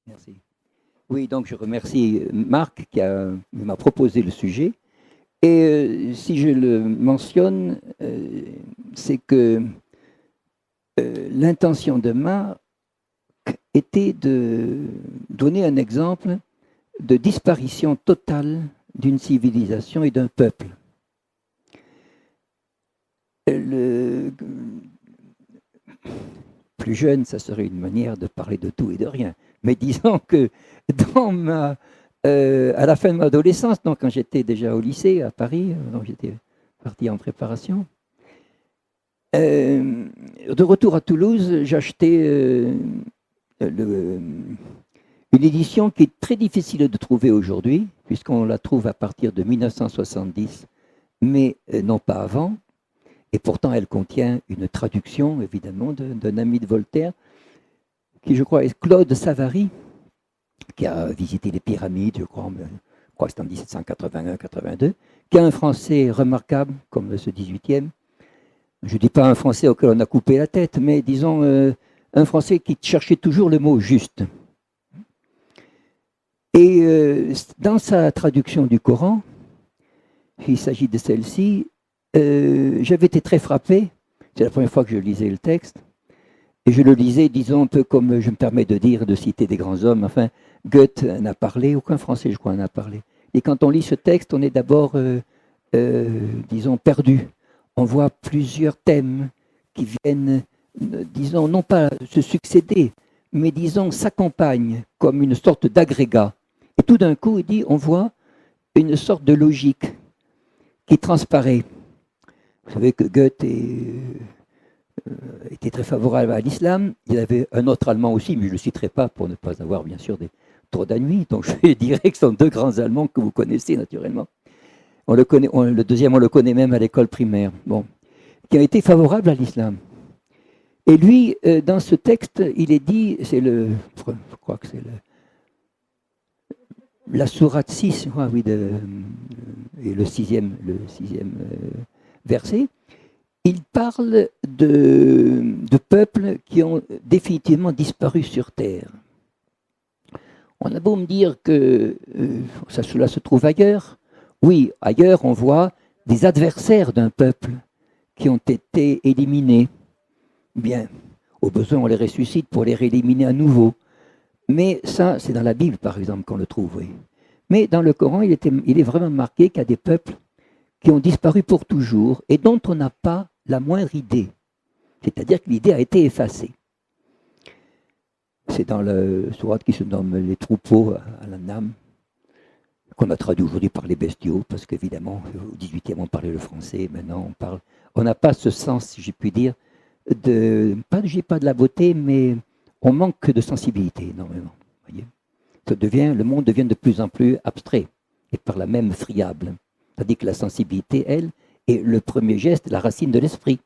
Merci. Oui, donc je remercie Marc m'a proposé le sujet. Et si je le mentionne, c'est que l'intention de Marc était de donner un exemple de disparition totale d'une civilisation et d'un peuple. Le plus jeune, ça serait une manière de parler de tout et de rien. Mais disons que à la fin de mon adolescence, donc quand j'étais déjà au lycée à Paris, donc j'étais parti en préparation, de retour à Toulouse, j'ai acheté une édition qui est très difficile de trouver aujourd'hui, puisqu'on la trouve à partir de 1970, mais non pas avant. Et pourtant, elle contient une traduction, évidemment, d'un ami de Voltaire, qui, je crois, est Claude Savary, qui a visité les pyramides, je crois que c'est en 1781-82, qui a un français remarquable, comme ce 18e. Je ne dis pas un français auquel on a coupé la tête, mais disons un français qui cherchait toujours le mot juste. Et dans sa traduction du Coran, il s'agit de celle-ci, j'avais été très frappé, c'est la première fois que je lisais le texte, et je le lisais, disons, un peu comme je me permets de dire, de citer des grands hommes, enfin, Goethe en a parlé, aucun Français, je crois, en a parlé. Et quand on lit ce texte, on est d'abord, disons, perdu. On voit plusieurs thèmes qui viennent, disons, non pas se succéder, mais disons, s'accompagnent comme une sorte d'agrégat. Et tout d'un coup, il dit, on voit une sorte de logique qui transparaît. Vous savez que Goethe était très favorable à l'islam. Il y avait un autre Allemand aussi, mais je ne le citerai pas pour ne pas avoir, bien sûr, trop d'ennuis. Donc je dirais que ce sont deux grands Allemands que vous connaissez naturellement. Le deuxième, on le connaît même à l'école primaire. Bon, qui a été favorable à l'islam. Et lui, dans ce texte, il est dit, je crois que c'est la sourate 6, oui, et le sixième verset, il parle de peuples qui ont définitivement disparu sur Terre. On a beau me dire que cela se trouve ailleurs. Oui, ailleurs, on voit des adversaires d'un peuple qui ont été éliminés. Bien, au besoin, on les ressuscite pour les rééliminer à nouveau. Mais ça, c'est dans la Bible, par exemple, qu'on le trouve, oui. Mais dans le Coran, il est vraiment marqué qu'il y a des peuples qui ont disparu pour toujours et dont on n'a pas la moindre idée. C'est-à-dire que l'idée a été effacée. C'est dans le sourate qui se nomme les troupeaux à l'An'am, qu'on a traduit aujourd'hui par les bestiaux, parce qu'évidemment, au XVIIIe, on parlait le français, maintenant on n'a pas ce sens, si je puis dire, pas de la beauté, mais on manque de sensibilité énormément. Voyez, le monde devient de plus en plus abstrait, et par là même friable. C'est-à-dire que la sensibilité, elle, est le premier geste, la racine de l'esprit.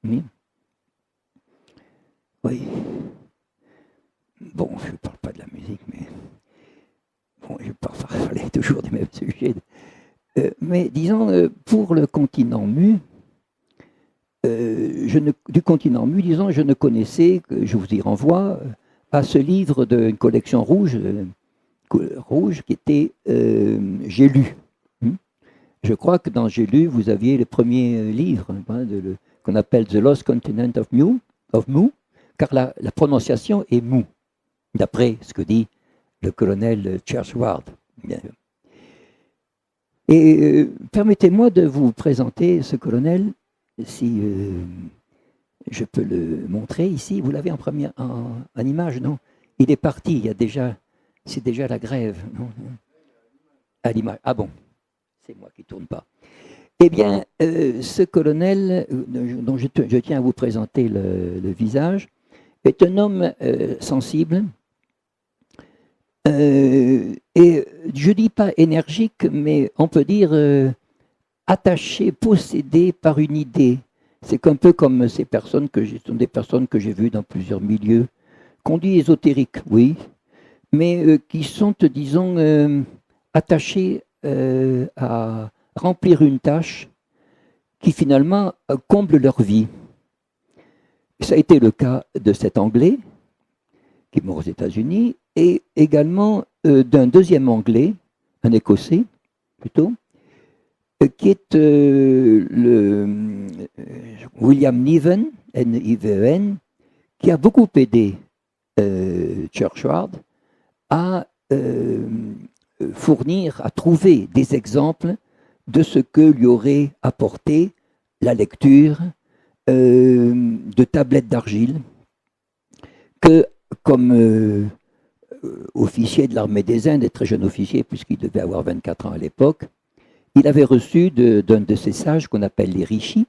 Oui. Oui. Bon, je ne parle pas de la musique, mais bon, je parlais toujours des mêmes sujets. Mais disons, pour le continent mu, du continent mu, disons, je ne connaissais, je vous y renvoie, à ce livre d'une collection rouge qui était J'ai lu. Je crois que dans J'ai lu, vous aviez le premier livre qu'on appelle The Lost Continent of Mu, car la prononciation est Mu, d'après ce que dit le colonel Churchward. Et permettez-moi de vous présenter ce colonel, si je peux le montrer ici. Vous l'avez en image, non? Il est parti, c'est déjà la grève, non? À l'image. Ah bon, c'est moi qui ne tourne pas. Eh bien, ce colonel, dont je tiens à vous présenter le visage, est un homme sensible, et je ne dis pas énergique, mais on peut dire attaché, possédé par une idée, C'est un peu comme ces personnes sont des personnes que j'ai vues dans plusieurs milieux, qu'on dit ésotériques, oui, mais qui sont, disons, attachées à remplir une tâche qui finalement comble leur vie. Ça a été le cas de cet Anglais qui est mort aux États-Unis et également d'un deuxième Anglais, un Écossais plutôt, qui est William Niven, N-I-V-E-N, qui a beaucoup aidé Churchward à fournir, à trouver des exemples de ce que lui aurait apporté la lecture de tablettes d'argile que, comme officier de l'armée des Indes, et très jeune officier puisqu'il devait avoir 24 ans à l'époque, il avait reçu d'un de ces sages qu'on appelle les rishis,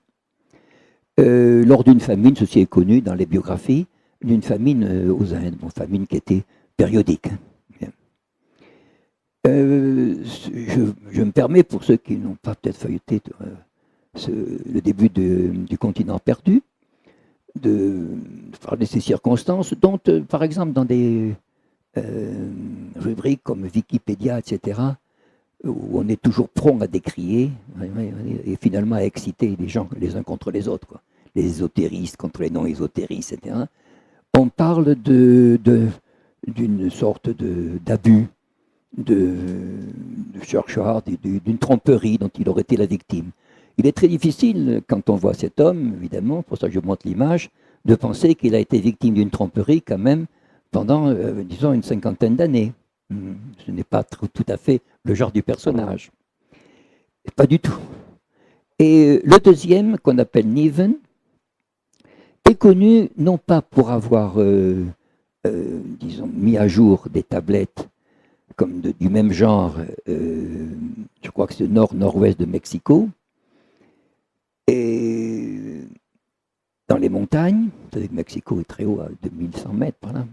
lors d'une famine, ceci est connu dans les biographies, d'une famine aux Indes, une famine qui était périodique. Je me permets, pour ceux qui n'ont pas peut-être feuilleté le début du continent perdu, de parler de ces circonstances, dont, par exemple, dans des rubriques comme Wikipédia, etc., où on est toujours prompt à décrier et finalement à exciter les gens les uns contre les autres, quoi. Les ésotéristes contre les non-ésotéristes, etc. On parle d'une sorte d'abus de Churchward, d'une tromperie dont il aurait été la victime. Il est très difficile, quand on voit cet homme, évidemment, pour ça que je montre l'image, de penser qu'il a été victime d'une tromperie quand même pendant, disons, une cinquantaine d'années. Ce n'est pas tout à fait le genre du personnage. Pas du tout. Et le deuxième, qu'on appelle Niven, est connu non pas pour avoir, disons, mis à jour des tablettes comme du même genre, je crois que c'est nord-nord-ouest de Mexico, et dans les montagnes, vous savez que Mexico est très haut, à 2100 mètres par là,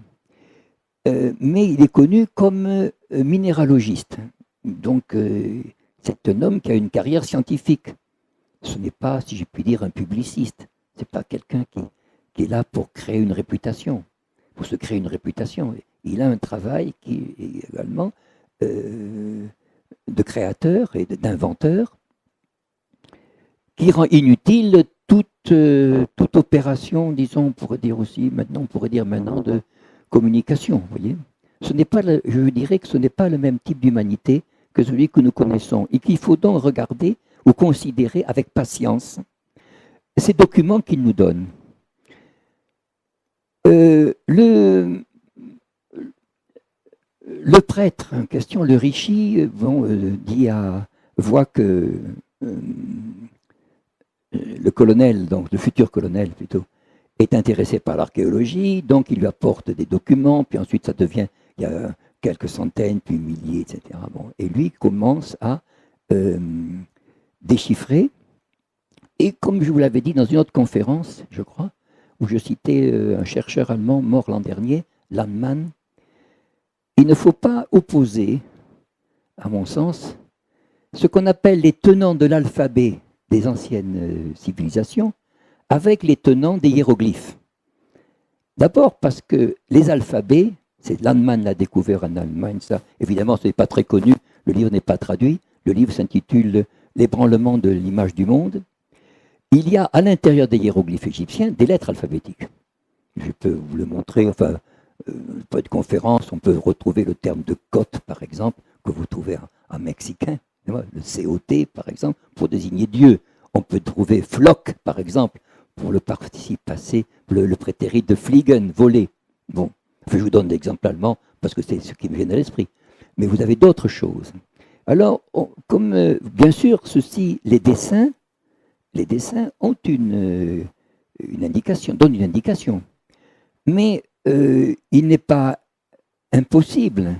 mais il est connu comme minéralogiste. Donc, c'est un homme qui a une carrière scientifique. Ce n'est pas, si je puis dire, un publiciste. Ce n'est pas quelqu'un qui est là pour créer une réputation, pour se créer une réputation. Il a un travail qui est également de créateur et d'inventeur qui rend inutile toute opération, disons, on pourrait dire maintenant, de communication. Vous voyez, je dirais que ce n'est pas le même type d'humanité que celui que nous connaissons et qu'il faut donc regarder ou considérer avec patience ces documents qu'il nous donne. Le prêtre en question, le rishi, voit que le colonel, donc le futur colonel plutôt, est intéressé par l'archéologie, donc il lui apporte des documents, puis ensuite ça devient, il y a quelques centaines, puis milliers, etc. Bon, et lui commence à déchiffrer, et comme je vous l'avais dit dans une autre conférence, je crois, où je citais un chercheur allemand mort l'an dernier, Landmann, il ne faut pas opposer, à mon sens, ce qu'on appelle les tenants de l'alphabet des anciennes civilisations avec les tenants des hiéroglyphes. D'abord parce que les alphabets, c'est Landmann l'a découvert en Allemagne, ça, évidemment ce n'est pas très connu, le livre n'est pas traduit, le livre s'intitule L'ébranlement de l'image du monde. Il y a à l'intérieur des hiéroglyphes égyptiens des lettres alphabétiques. Je peux vous le montrer, enfin, pas de conférence, on peut retrouver le terme de cote, par exemple, que vous trouvez en mexicain, le COT, par exemple, pour désigner Dieu. On peut trouver flock, par exemple, pour le participe passé, le prétérit de fliegen, voler. Bon, je vous donne l'exemple allemand, parce que c'est ce qui me vient à l'esprit. Mais vous avez d'autres choses. Alors, bien sûr, les dessins ont une indication, donnent une indication. Mais il n'est pas impossible,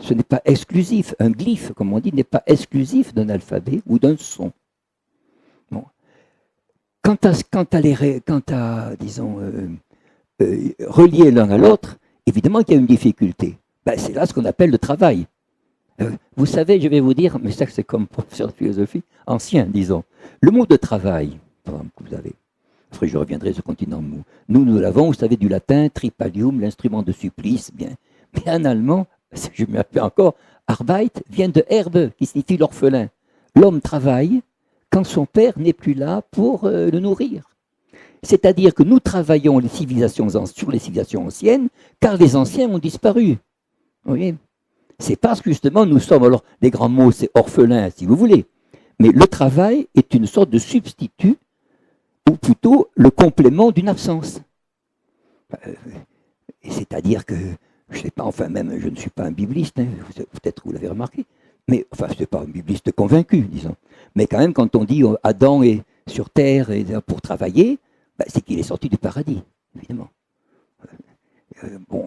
ce n'est pas exclusif. Un glyphe, comme on dit, n'est pas exclusif d'un alphabet ou d'un son. Bon. Quant à disons, relier l'un à l'autre, évidemment qu'il y a une difficulté. Ben, c'est là ce qu'on appelle le travail. Vous savez, je vais vous dire, mais ça c'est comme professeur de philosophie, ancien, disons. Le mot de travail, par exemple, que vous avez, chapitre, je reviendrai sur le continent mou. Nous l'avons, vous savez, du latin, tripalium, l'instrument de supplice, bien. Mais en allemand, je me rappelle encore, Arbeit vient de Herbe, qui signifie l'orphelin. L'homme travaille quand son père n'est plus là pour le nourrir. C'est-à-dire que nous travaillons sur les civilisations anciennes, car les anciens ont disparu. Vous voyez ? C'est parce que justement nous sommes, alors les grands mots c'est orphelin si vous voulez, mais le travail est une sorte de substitut, ou plutôt le complément d'une absence. Et c'est-à-dire que, je ne sais pas, enfin même je ne suis pas un bibliste, hein, peut-être vous l'avez remarqué, mais enfin je ne suis pas un bibliste convaincu, disons. Mais quand même quand on dit Adam est sur terre pour travailler, ben, c'est qu'il est sorti du paradis, évidemment. Bon,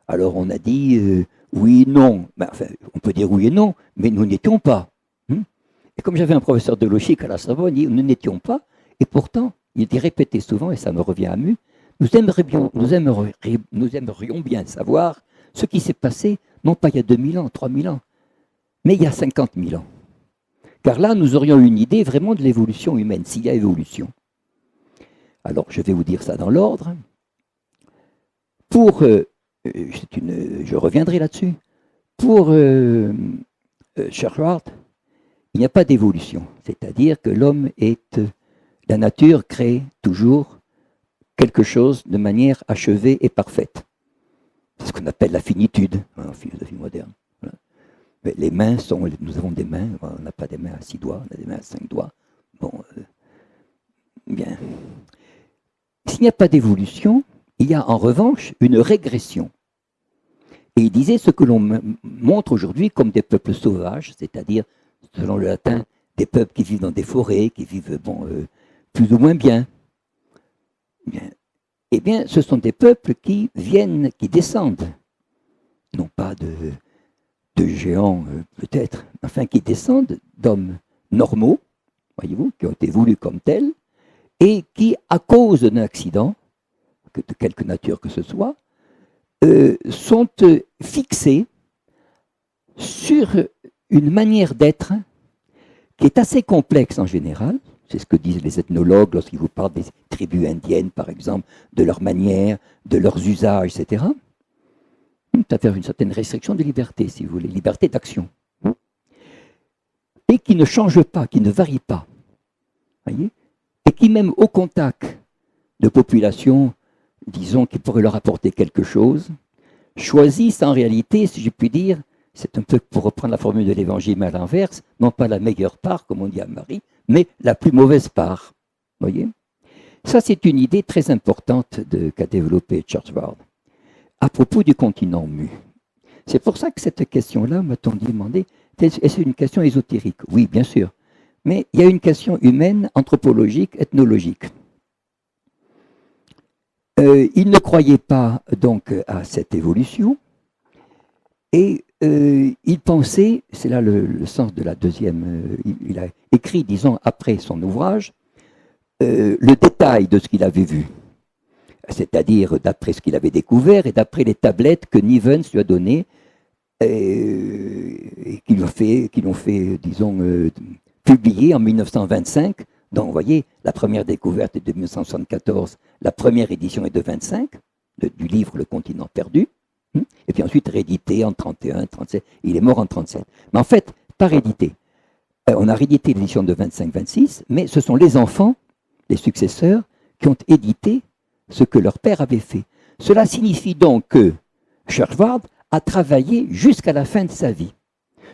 alors on a dit oui, non. Ben, enfin, on peut dire oui et non, mais nous n'étions pas. Et comme j'avais un professeur de logique à la Sorbonne, il dit nous n'étions pas, et pourtant, il dit répété souvent, et ça me revient à mu, nous aimerions bien savoir ce qui s'est passé, non pas il y a 2000 ans, 3000 ans, mais il y a 50 000 ans. Car là, nous aurions une idée vraiment de l'évolution humaine, s'il y a évolution. Alors, je vais vous dire ça dans l'ordre. Je reviendrai là-dessus. Pour Sherward, il n'y a pas d'évolution. C'est-à-dire que l'homme la nature crée toujours quelque chose de manière achevée et parfaite. C'est ce qu'on appelle la finitude en philosophie moderne. Voilà. Mais les mains nous avons des mains, on n'a pas des mains à 6 doigts, on a des mains à 5 doigts. Bon, bien. S'il n'y a pas d'évolution, il y a en revanche une régression. Et il disait ce que l'on montre aujourd'hui comme des peuples sauvages, c'est-à-dire, selon le latin, des peuples qui vivent dans des forêts, qui vivent plus ou moins bien. Eh bien, ce sont des peuples qui descendent, non pas de géants peut-être, enfin qui descendent d'hommes normaux, voyez-vous, qui ont été voulus comme tels, et qui, à cause d'un accident, de quelque nature que ce soit, sont fixés sur une manière d'être qui est assez complexe en général. C'est ce que disent les ethnologues lorsqu'ils vous parlent des tribus indiennes, par exemple, de leur manière, de leurs usages, etc. Ça fait une certaine restriction de liberté, si vous voulez, liberté d'action. Et qui ne change pas, qui ne varie pas. Voyez ? Et qui, même au contact de populations, disons, qui pourraient leur apporter quelque chose, choisissent en réalité, si je puis dire, c'est un peu pour reprendre la formule de l'évangile mais à l'inverse, non pas la meilleure part, comme on dit à Marie, mais la plus mauvaise part. Voyez ? Ça, c'est une idée très importante qu'a développée Churchward à propos du continent mu. C'est pour ça que cette question-là, m'a-t-on demandé, est-ce une question ésotérique? Oui, bien sûr. Mais il y a une question humaine, anthropologique, ethnologique. Il ne croyait pas donc à cette évolution et il pensait, c'est là le sens de la deuxième, il a écrit, disons, après son ouvrage, le détail de ce qu'il avait vu, c'est-à-dire d'après ce qu'il avait découvert et d'après les tablettes que Nivens lui a données et qui l'ont fait, disons, publier en 1925. Donc, vous voyez, la première découverte est de 1974, la première édition est de 25, du livre Le continent perdu, et puis ensuite réédité en 31, 37, il est mort en 37. Mais en fait, pas réédité. On a réédité l'édition de 25-26, mais ce sont les enfants, les successeurs, qui ont édité ce que leur père avait fait. Cela signifie donc que Sherward a travaillé jusqu'à la fin de sa vie,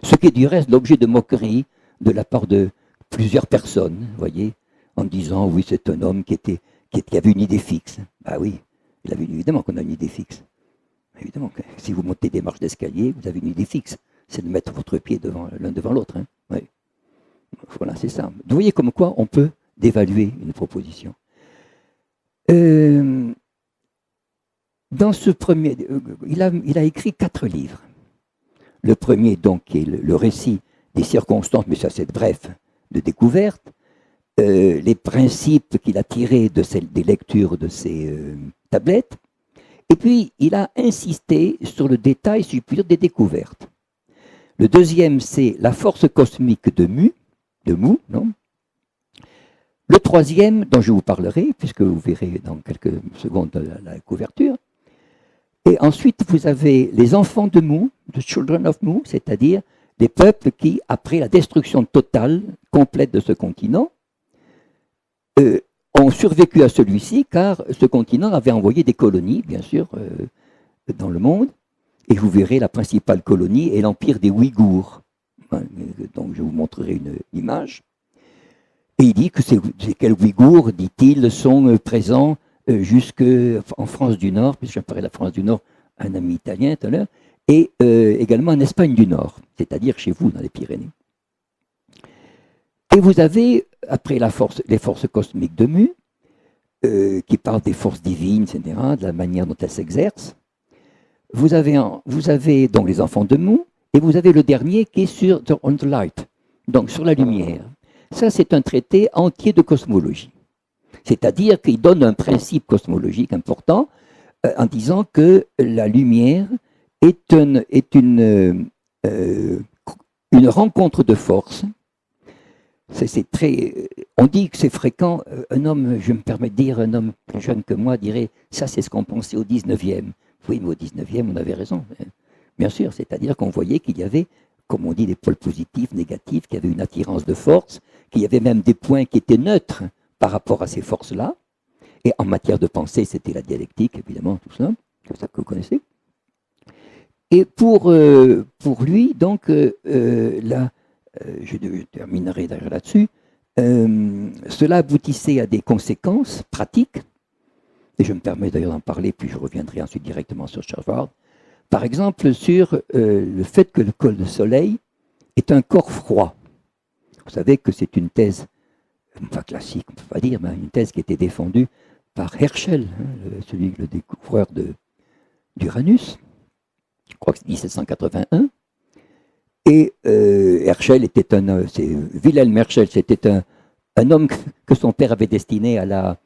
ce qui est du reste l'objet de moquerie de la part de plusieurs personnes, vous voyez, en disant oui, c'est un homme qui avait une idée fixe. Bah oui, évidemment qu'on a une idée fixe. Évidemment que si vous montez des marches d'escalier, vous avez une idée fixe, c'est de mettre votre pied l'un devant l'autre. Hein. Oui. Voilà, c'est ça. Vous voyez comme quoi on peut dévaluer une proposition. Dans ce premier, il a écrit 4 livres. Le premier, donc, qui est le récit des circonstances, mais ça c'est bref, de découverte, les principes qu'il a tirés des lectures de ces tablettes, et puis il a insisté sur le détail, si je puis dire, des découvertes. Le deuxième, c'est la force cosmique de Mu, non ? Le troisième, dont je vous parlerai, puisque vous verrez dans quelques secondes la couverture. Et ensuite, vous avez les enfants de Mu, the Children of Mu, c'est-à-dire des peuples qui, après la destruction totale, complète de ce continent, ont survécu à celui-ci, car ce continent avait envoyé des colonies, bien sûr, dans le monde. Et vous verrez, la principale colonie est l'empire des Ouïghours. Donc, je vous montrerai une image. Et il dit que ces Ouïghours, dit-il, sont présents jusqu'en France du Nord, puisque je parlais de la France du Nord à un ami italien tout à l'heure, et également en Espagne du Nord, c'est-à-dire chez vous, dans les Pyrénées. Et vous avez, après les forces cosmiques de Mu, qui parlent des forces divines, etc., de la manière dont elles s'exercent, vous avez donc les enfants de Mu, et vous avez le dernier qui est sur On the Light, donc sur la lumière. Ça, c'est un traité entier de cosmologie. C'est-à-dire qu'il donne un principe cosmologique important en disant que la lumière est une rencontre de forces. On dit que c'est fréquent. Un homme, je me permets de dire, un homme plus jeune que moi dirait ça, c'est ce qu'on pensait au 19e. Oui, mais au 19e, on avait raison. Bien sûr, c'est-à-dire qu'on voyait qu'il y avait, comme on dit, des pôles positifs, négatifs, qu'il y avait une attirance de force, qu'il y avait même des points qui étaient neutres par rapport à ces forces-là. Et en matière de pensée, c'était la dialectique, évidemment, tout ça, c'est ça que vous connaissez. Et pour lui, donc, je terminerai d'ailleurs là-dessus, cela aboutissait à des conséquences pratiques, et je me permets d'ailleurs d'en parler, puis je reviendrai ensuite directement sur Charles. Par exemple, sur le fait que le col de Soleil est un corps froid. Vous savez que c'est une thèse, enfin classique, on ne peut pas dire, mais une thèse qui a été défendue par Herschel, le découvreur d'Uranus, je crois que c'est 1781. Et Herschel était Wilhelm Herschel, c'était un homme que son père avait destiné à la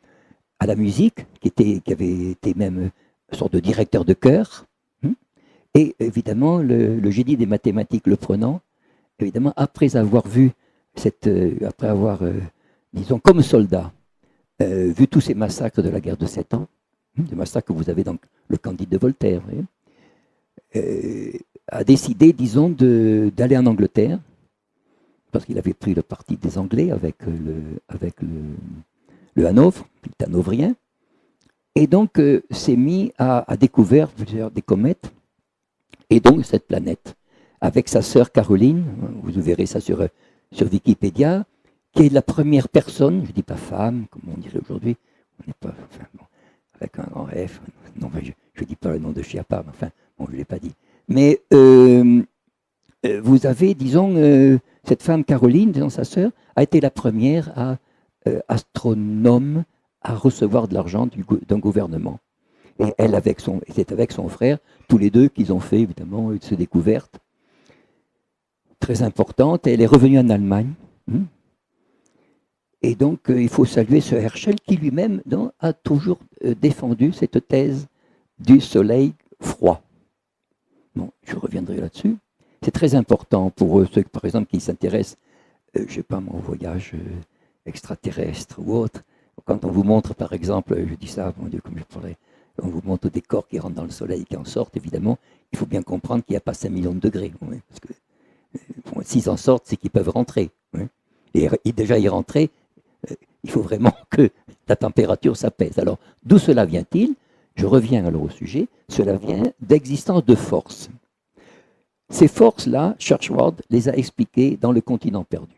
musique, qui avait été même une sorte de directeur de chœur. Et évidemment, le génie des mathématiques le prenant, évidemment, après avoir vu disons, comme soldat, vu tous ces massacres de la guerre de 7 ans, des massacres que vous avez dans le Candide de Voltaire, a décidé, disons, d'aller en Angleterre, parce qu'il avait pris le parti des Anglais avec le Hanovre, le hanovrien, et donc s'est mis à découvrir des comètes, et donc cette planète, avec sa sœur Caroline, vous verrez ça sur Wikipédia, qui est la première personne, je ne dis pas femme, comme on dirait aujourd'hui, on n'est pas, enfin, bon, avec un grand F, non, je ne dis pas le nom de Schiappa, mais enfin, bon, je ne l'ai pas dit. Mais vous avez, disons, cette femme Caroline, disons sa sœur, a été la première astronome à recevoir de l'argent d'un gouvernement. Et c'est avec son frère, tous les deux, qu'ils ont fait, évidemment, cette découverte très importante. Et elle est revenue en Allemagne. Et donc, il faut saluer ce Herschel qui lui-même a toujours défendu cette thèse du soleil froid. Bon, je reviendrai là-dessus. C'est très important pour ceux, par exemple, qui s'intéressent, je ne sais pas, au voyage extraterrestre ou autre. Quand on vous montre, par exemple, je dis ça, mon Dieu, comme je parlais, on vous montre des corps qui rentrent dans le soleil et qui en sortent, évidemment, il faut bien comprendre qu'il n'y a pas 5 millions de degrés. Parce que s'ils en sortent, c'est qu'ils peuvent rentrer. Et déjà y rentrer, il faut vraiment que la température s'apaise. Alors, d'où cela vient-il? Je reviens alors au sujet. Cela vient d'existence de forces. Ces forces-là, Churchward les a expliquées dans Le Continent perdu.